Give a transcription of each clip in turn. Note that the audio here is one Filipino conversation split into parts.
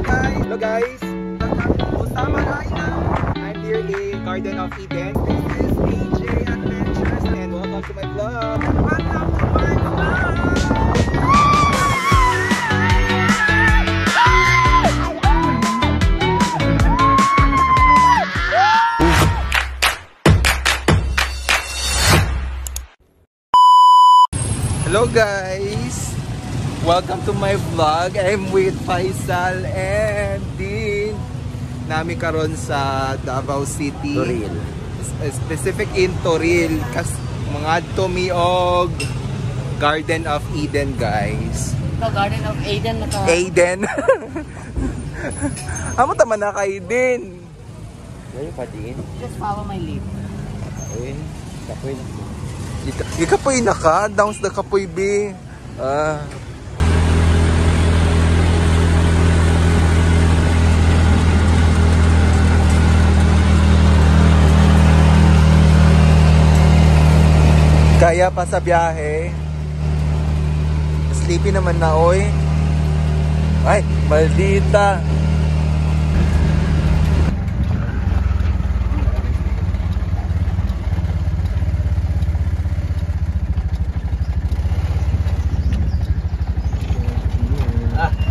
Hello guys. I'm here in Garden of Eden. This is AJ Adventures and welcome to my vlog. Hello guys. Welcome to my vlog. I'm with Faisal and Dean. Nami karon sa Davao City. Toril. Specific in Toril. Kas mga tumiog Garden of Eden guys. Ito, Garden of Eden. Eden. Amo tama na kay Eden. Where you patiin? Just follow my lead. Ayun. Kapoy na. Ikapoy na ka. Downs na kapoy B. Kaya pa sa biyahe. Sleepy naman na oy. Ay, maldita.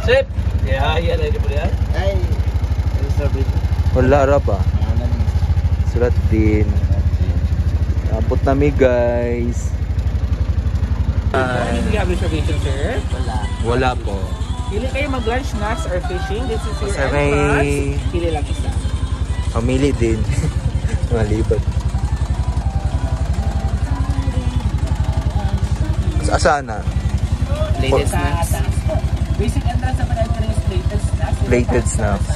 Sip! Yeah, yan. Ay, ano sabi? Wala ra ba? Sulat din. Abot nami guys. Do you have reservation, sir? Wala po. Pili kayo mag-lunch, snacks, or fishing. This is your Sa entrance. Pili lang isa. Pamili din. Malibad. Asaan na? Latest snacks. Basic entrance sa entrance is plated snacks. Plated snacks.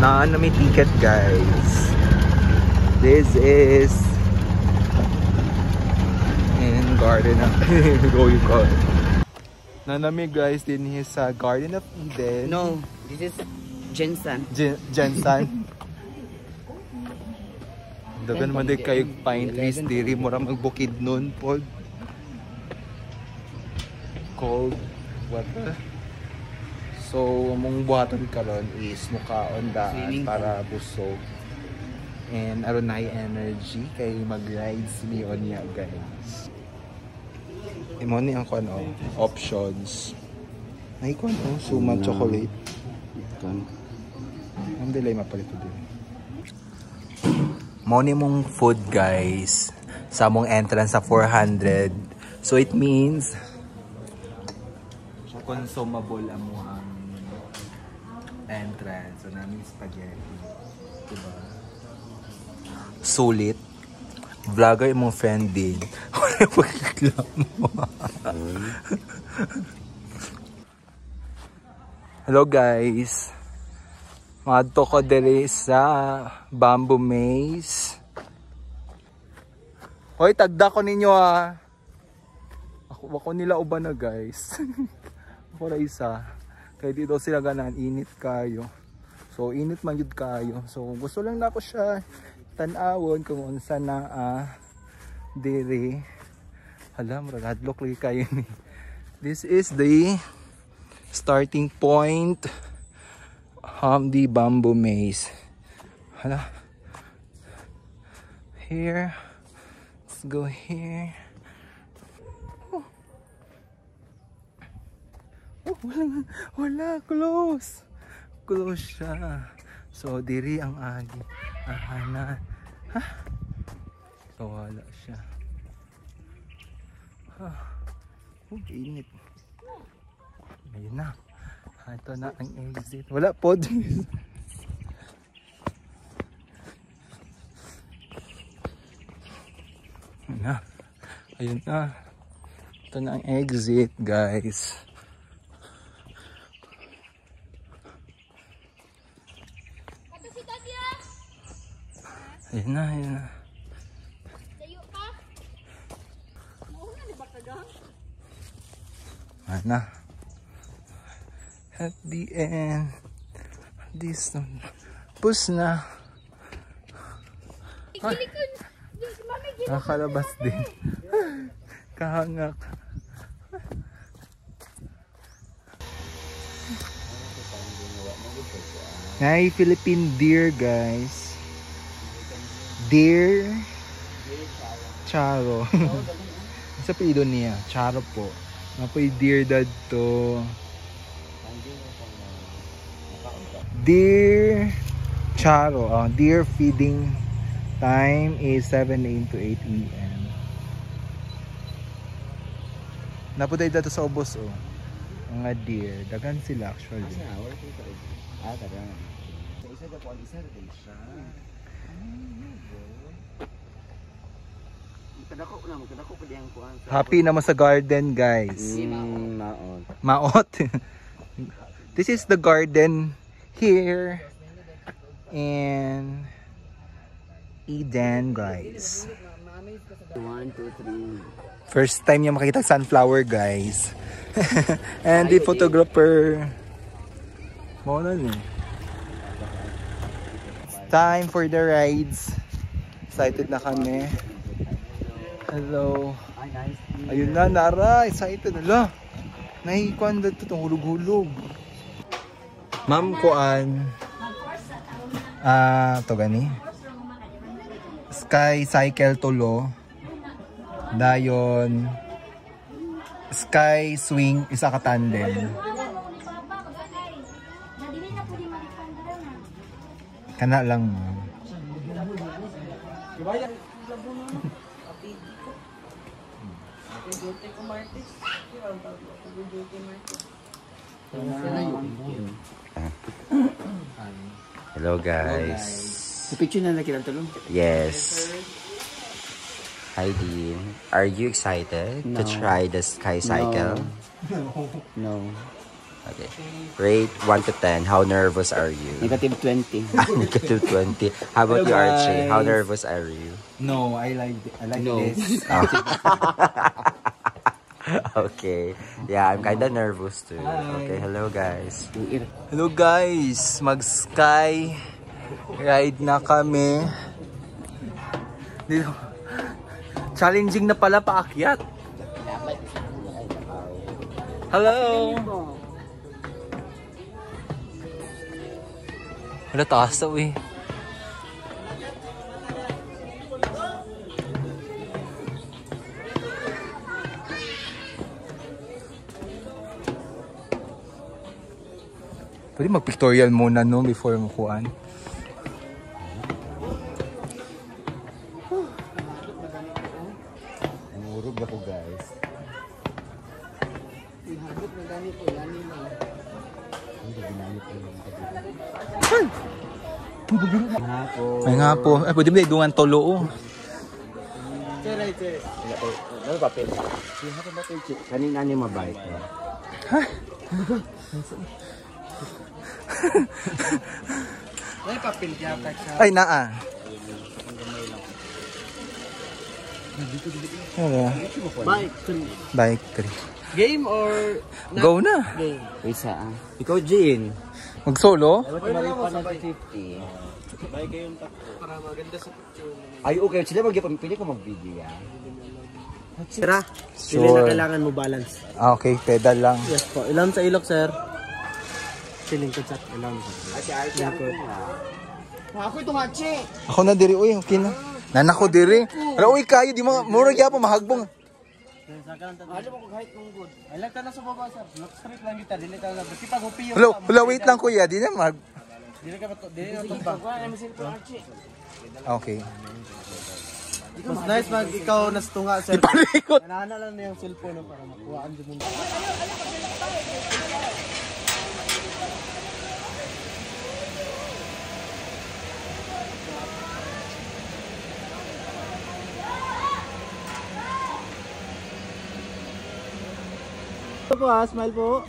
Na may ticket guys. This is in Garden of going on. Nanami guys din sa Garden of Eden. No, this is Jensen. Jensen. Dagan man di kayo pine trees diri mo ra magbukid nun pod. Cold water. So among buhaton karon is mukaon daan para busog. And aron na energy kay mag-rides mi on niya guys. Imo ni ang kuan options. Nay kuan suman chocolate. Ang delay mapalito din. Mo ni mong food guys sa among entrance sa 400. So it means consumable ang entrance. So namin spaghetti. Diba? Sulit. Vlogger imong friend din. Wala pagreklamo. Hello guys. Madto ko diri sa Bamboo Maze. Hoy, tagda ko ninyo ah. Ako nila uban na guys. Ako na isa. Kaya dito sila ganan init kayo. So init man jud kayo. So gusto lang na ako siya tan-awon kung unsa na diri. Hala, murag hadlok lagi kayo ni. This is the starting point the Bamboo Maze. Hala. Here. Let's go here. Oh, wala, close. Close siya. So, diri ang agi. Ahanan. Ha? So, wala siya. Init. Ayun na. Ito na ang exit. Wala po. Ayun na. Ayun na. Ito na ang exit, guys. Ayun na, ayun na. Ayun na. At the end, this push na. Nakalabas din. Kahangak. Nay Philippine deer guys. Deer Charo. Sa pido niya, Charo po. Napoy deer dad to. Deer Charo. Deer feeding time is 7 AM to 8 AM. Napuday dito sa ubos mga deer. Dagan sila actually. Dagan. Isa na po ang isa rin siya. Kadako pa diyang kuhan. Happy naman sa garden guys. Maot. Maot. This is the garden here in Eden guys. 1, 2, 3. First time niya makita sunflower guys. And the photographer. Muna ni. Time for the rides. Excited na kami. Hello. Ayun na, Nara. Excited. Hala. Nahikuan dito itong hulog-hulog. Ma'am Kuan. Ito gani. Sky Cycle Tulo. Dayon. Sky Swing. Isa ka tandem. Kana lang. Hello guys. Picture na nakilang tulong. Yes. Hi Dean. Are you excited to try the Sky Cycle? No. Okay. Rate 1 to 10. How nervous are you? Negative 20. Negative 20. How about you, Archie? How nervous are you? No, I like No. this. Okay. Yeah, I'm kinda nervous too. Okay, hello guys. Hello guys, mag-sky ride na kami. Dito. Challenging na pala paakyat. Hello. Wala taas daw eh. Pwede mag-pictorial muna no before makuhaan. Nangurog ako guys. Ay nga po. Ay, pwede ba idungan tolo Ano papel? Kanina ni mabait. Ha? May papel dyan. Ay, naa. Bike 3. Game or... Go na. Game. Wait saan? Ikaw, Jean. Mag-solo? Dapat malipan na 50. Sabay kayong tatlo. Para maganda sa picture. Ay, okay. Sila pili ko mag-video yan. Sira. Sure. Pili na kailangan mo balance. Okay, pedal lang. Yes po. Ilan sa ilok, sir? Piling ko chat. Ilan sa Ay, si Archie ako na. Ako itong hachi. Ako na diri, uy, okay na. Nanako diri. Pero uy, kayo, di mo, mura kaya pa mahagbong. Alam mo kung height mong good. Ay lang ka na sa baba, sir. Lock straight lang kita. Dili ka lang. Kasi pag upi yung... Hello, wait lang kuya, di na mag... Dili ka ba ito? Dili na tumba. Okay. Mas nice mag ikaw nastunga, sir. Ipalikot. Nanana lang na yung cellphone para makuhaan din mo. Ito po ha, smile po.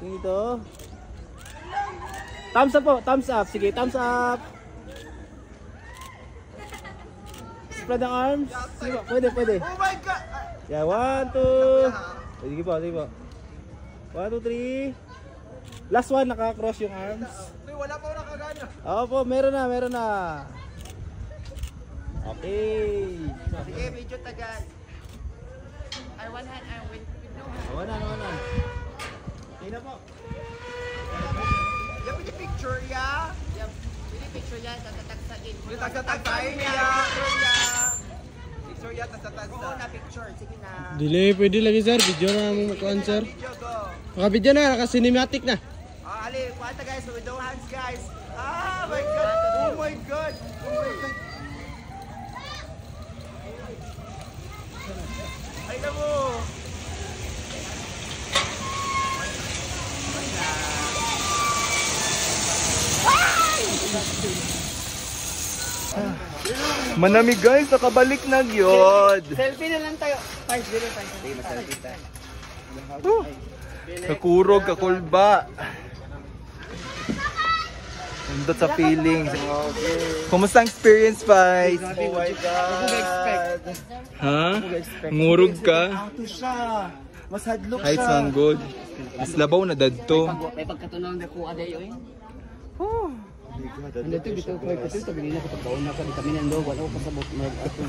Dito. Thumbs up po, thumbs up. Sige, thumbs up. Spread the arms. Sige po, pwede. Oh my God! Yeah, 1, 2. Sige po, sige po. 1, 2, 3. Last one, naka-cross yung arms. Wala pa ako nakagana. Oo po, meron na. Okay. Sige, medyo tagal. I one hand, I with no hand. One hand. Okay na po. Yung picture, Istorya sa tatagsain. Yung tagsa-tagsain niya. Picture yan, tagsa-tagsa. Oo na picture, sige na. Dili, pwede lagi sir. Video na mo makuhan sir. Video go. Naka-video na, naka-cinematic na. Ali, kuwanta guys, with no hands guys. Ah, my God. Oh my God. Oh my God. Ay na mo. Manami guys, nakabalik na gyud. Selfie na lang tayo. Kakurog, kakulba. Nandot sa feelings. Kumusta ang experience, Vice? Oh my God. Ha? Ngurog ka? Ato siya. Mas hadlok Heights siya. ang good. Mas labaw na dadto. May pagkatunaw na ko aday oy. Ano to bitaw ko ito to bilina ko pagkaon na ka kami nando wala ko pasabot mag ato.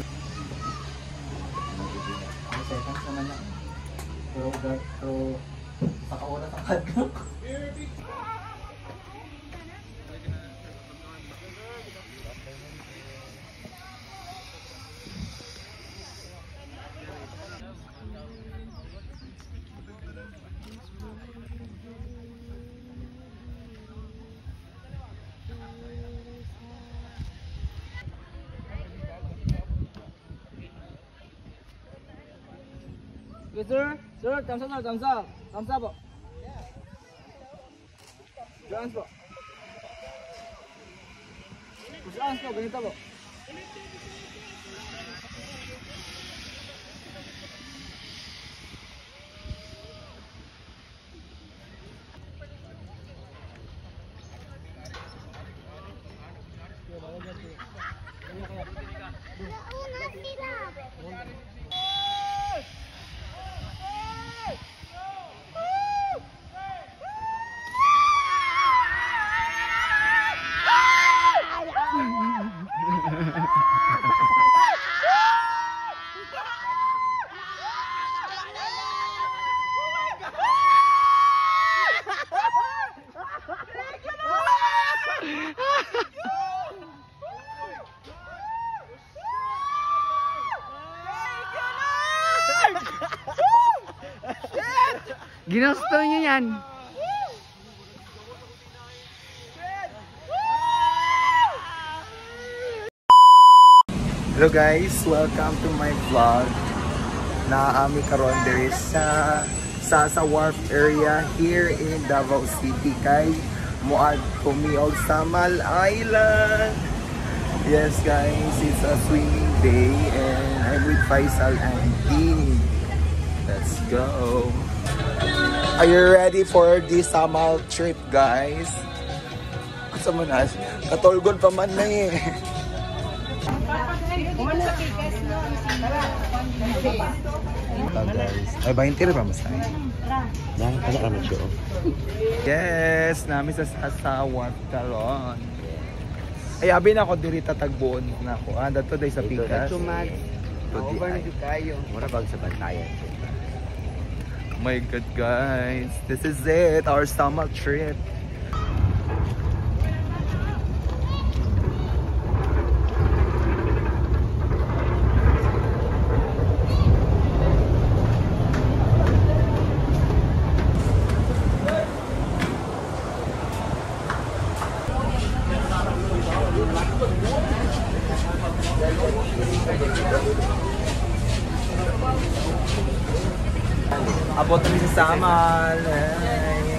Yes, sir. Sir, thumbs up na, thumbs up. Thumbs up po. Dance po. Dance po, ganito po. Ginusto niyo yan. Hello guys, welcome to my vlog. Naami karon diri sa Wharf area here in Davao City kay muad kumiog Samal Island. Yes guys, it's a swimming day and I'm with Faisal and Dean. Let's go. Are you ready for the Samal trip guys? Asa man na? Katulgon pa man na eh. Guys. Ay, 20 rin ba mas tayo? Yes, namin sa Wharf Talon. Ay, abi na ako diri tatagbuon na ako. Ah, dato day sa Pikas. Over na kayo. Mura bag sa bantayan. Oh my God, guys. This is it. Our summer trip. Abot kami sa Samal. Hey.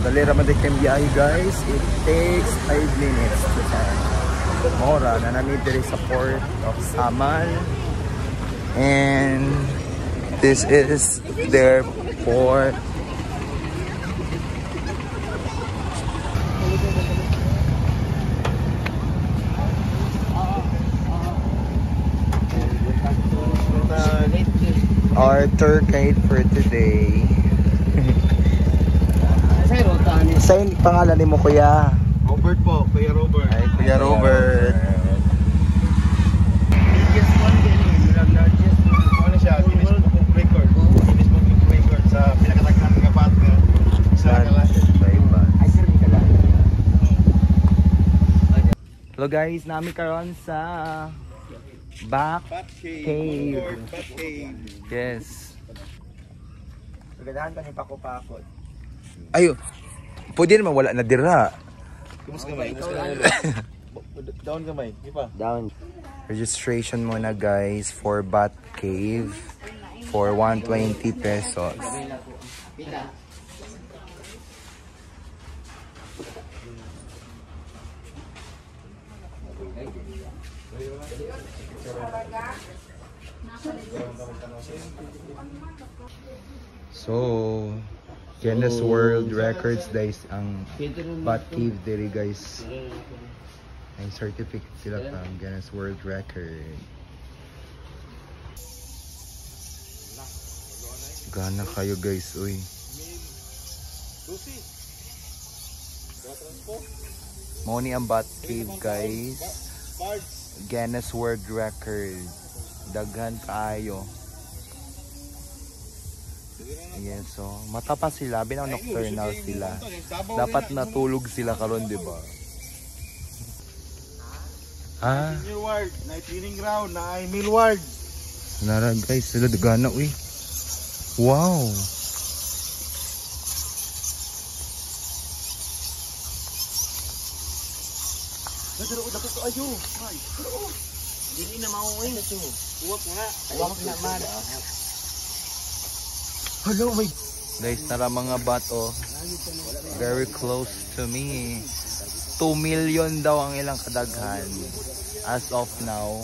Dali raman din kayong biyahe guys. It takes 5 minutes to time. Mora na namin diri sa port of Samal. And this is their port. Our tour guide for today. Sa'yo pangalan ni mo kuya? Robert po, Kuya Robert. Ay, Kuya Robert. Biggest one din, guys, nami karon sa Bat Cave. Yes. Magadahan ka ni Pako-Pakot. Ayo. Pwede naman wala na dira. Kumus kamay. Down kamay. Di pa? Down. Registration muna guys for Bat Cave for 120 pesos. So, Guinness World Records guys ang Bat Cave diri guys. May certificate sila from Guinness World Record. Gana kayo guys, uy. Mo ni ang Bat Cave guys. Guinness World Record. Daghan kaayo. Yes, so mata pa sila, binaw nocturnal sila. Dapat natulog sila karon, di ba? Ah, Senior ward, na training ground, na ay meal ward. nara guys, sila dagana uy. Wow. Nadaro dapat ko ayo. Ay. Dili na mauwi na to. Uwak nga. Uwak na man. Hello, my Guys, nara mga bato. Very close to me. 2 million daw ang ilang kadaghan. As of now.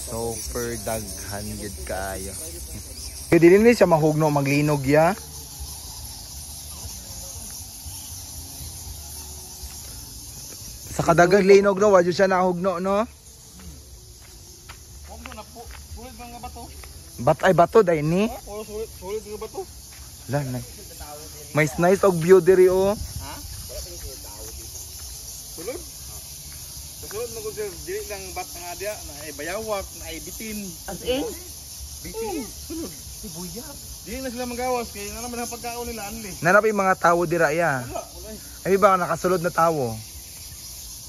Super daghan gid kaayo. Dili ni siya mahugno maglinog ya. Sa kadagang linog no, wadyo siya nahugno no. sulit mga bato. Ay bato dai ni. Oh, sulit mga bato. Lan. May nice og view diri oh. Ha? Sulod. Sulod mo ko dili lang bat nga dia na ay bayawak, na ay bitin. As in? Bitin. Sulod. Sibuyat. Dili na sila magawas kay na naman ang pagkaon nila anli. Nanap yung mga tawo dira ya. Wala. Ay ba nakasulod na tawo?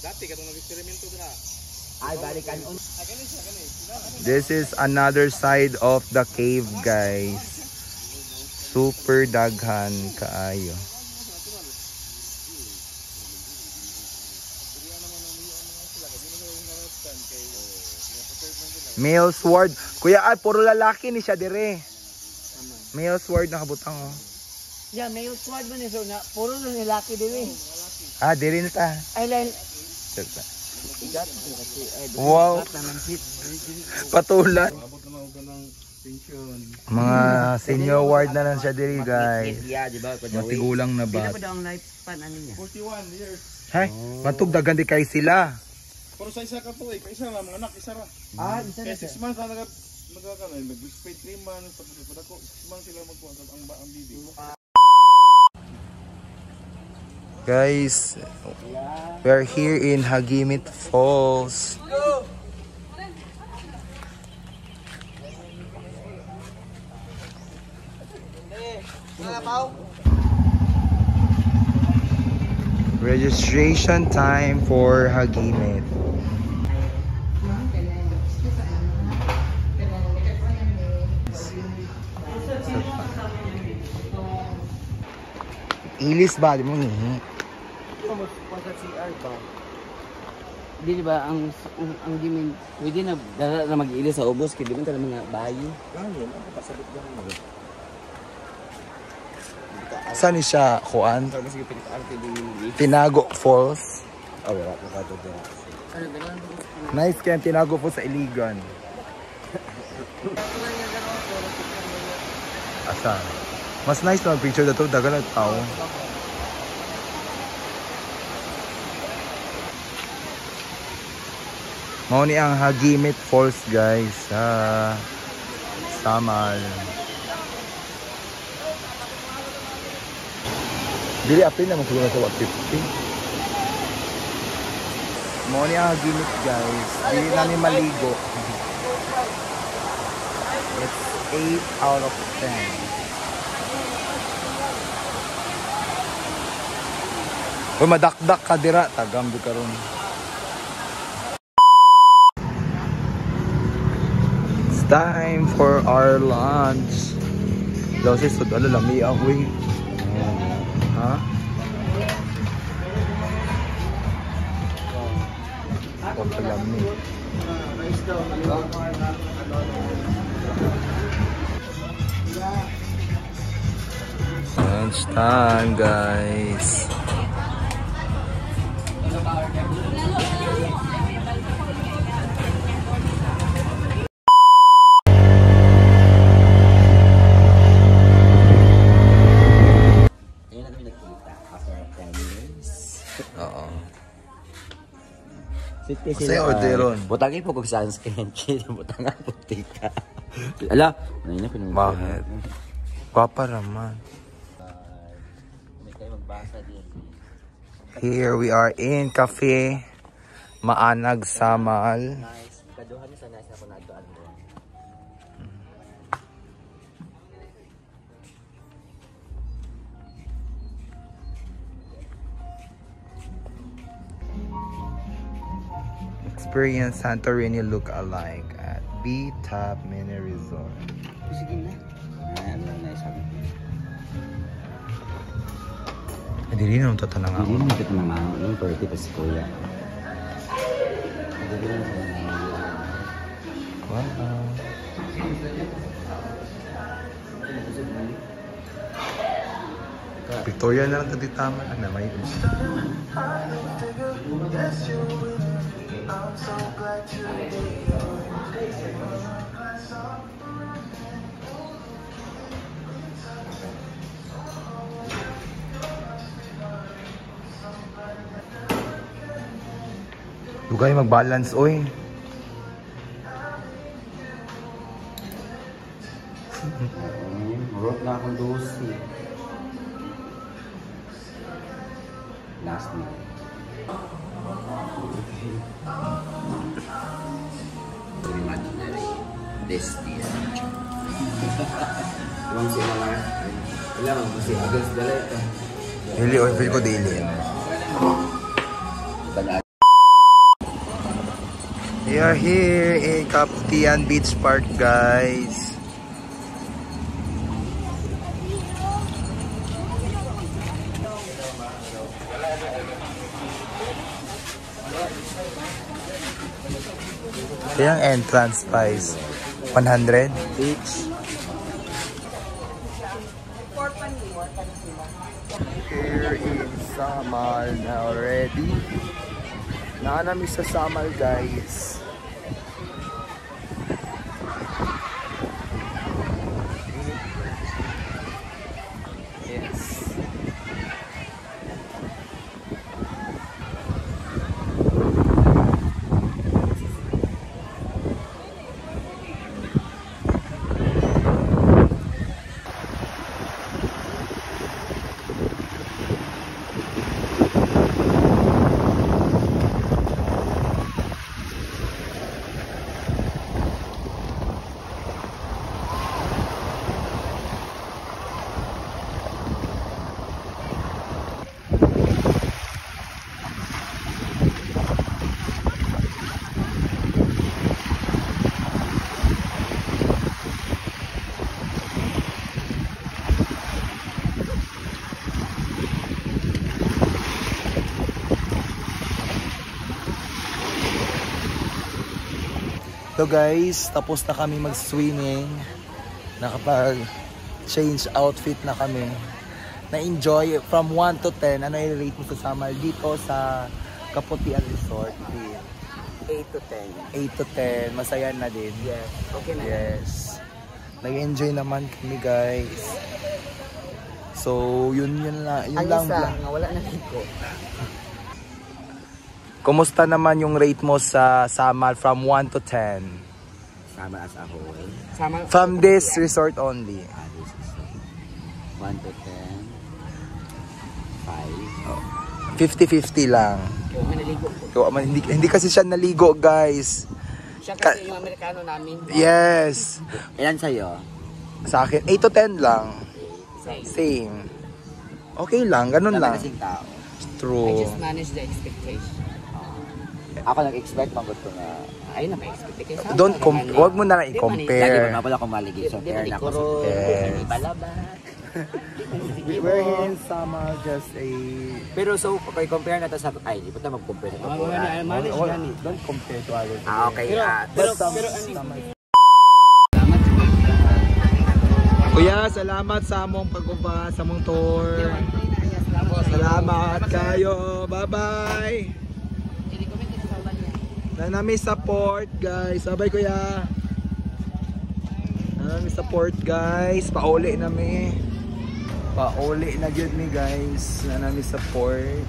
Dati katong nag-eksperimento dira. Ay, balikan on. Kani siya kani. This is another side of the cave, guys. Super daghan kaayo. Male sword. Kuya, ay puro lalaki ni siya dire. Male sword nakabutang oh. Yeah, may squad man so na puro na nilaki dili. Ah, dire na ta. Ay lang Wow. Patulan. Abot na ako ng pension. Mga senior ward na lang siya diri, guys. Yeah, di ba? Matigulang na ba? Pila pa daw ang lifespan ano niya? 41 years. Hay, matugdagan di kay sila. Pero sa isa ka to eh, kaisa lang mga anak, isa ra. Ah, isa Kaya 6 months na nagkakanay, nag-spay 3 months, tapos ako 6 months sila magkuha ang bibi. Guys, we're here in Hagimit Falls. Registration time for Hagimit. Ilis ba? Di mo ngihi. Di ba ang gimin pwede na dala na mag-ilis sa ubos kay di man tala mga bayi. Saan ni siya, Juan? Tinago Falls. Oh, wala ko ka doon. Nice kaya Tinago Falls sa Iligan. Asa? Mas nice na mag-picture na ito. Dagan na tao. Mao ni ang Hagimit Falls guys sa Samal. Dili apil naman siguro sa 150. Mao ni ang Hagimit guys. Dili na ni maligo. It's 8 out of 10. Uy, madakdak ka dira. Tagam di karon. time for our lunch. Daw sis, ano lami ako eh. Ha? Lami. Lunch time, guys. Oo. Kasi orderon. Butangin po kung sunscreen. Butang nga puti ka. Ala, ano yun na pinag- Bakit? Papa naman. May kayo magbasa din. Here we are in Cafe Maanag Samal. Nice. Kaduhan niya sa nice na po na doon. Experience Santorini look-alike at B-Top Mini Resort. Sige na. Ano na nice sabi. Hindi rin naman tatanang ako. Hindi nakita na nga. Yung birthday pa si Kuya. Hindi rin naman na Wow. Victoria na lang tadi tama. Ano, may... Dugay mag-balance, oy. Marot na akong dosi. Last night. Imaginary. This is. Ilang sila nga. Ilang, kasi against the light. Daily oil, feel ko daily. We are here in Kaptian Beach Park, guys. Ito yung entrance price. 100 each. Here in Samal na already. Naanami sa Samal, guys. Yes. So guys, tapos na kami mag-swimming. Nakapag-change outfit na kami. Na-enjoy from 1 to 10. Ano yung rate mo sa Samal dito sa Kaputian Resort? 8 to 10. 8 to 10. Masaya na din. Yes. Okay na. Yes. Nag-enjoy naman kami, guys. So, yun lang. Yun Ang lang. isa, nga wala na dito. Kumusta naman yung rate mo sa Samal from 1 to 10? Sama as a whole. Sama, From this resort only. This is 1 to 10. 5. 50-50 lang. oh, manaligo po. Hindi kasi siya naligo, guys. Siya kasi yung Amerikano namin. Yes. Ilan sa'yo? Sa akin, 8 to 10 lang. Same. Same. Okay lang, ganun Dami lang. kasing tao. I True. just manage the expectation. Ako nag-expect pang gusto nga. Ay, naka-expect kayo sa Wag mo na lang Lagi i-compare. pa pala akong maligi. So, fair na ako. Yes. Balabat. We're here in Sama, just a... Pero so, okay, compare na to sa... Ay, di pa tayo mag-compare sa to. Don't compare to others. Okay. Pero Kuya, salamat sa among pag-uba, sa among tour. Salamat kayo. Bye-bye. Na nami support, guys. Bye-bye, kuya. Na nami support, guys. Pauli nami. Pauli na gyud mi, guys. Na nami support.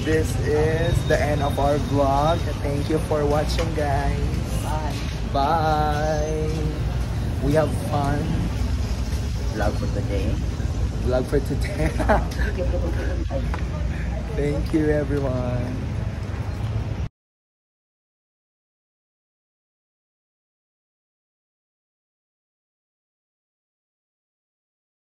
This is the end of our vlog. Thank you for watching, guys. Bye. We have fun. Vlog for today. Vlog for today. Thank you, everyone.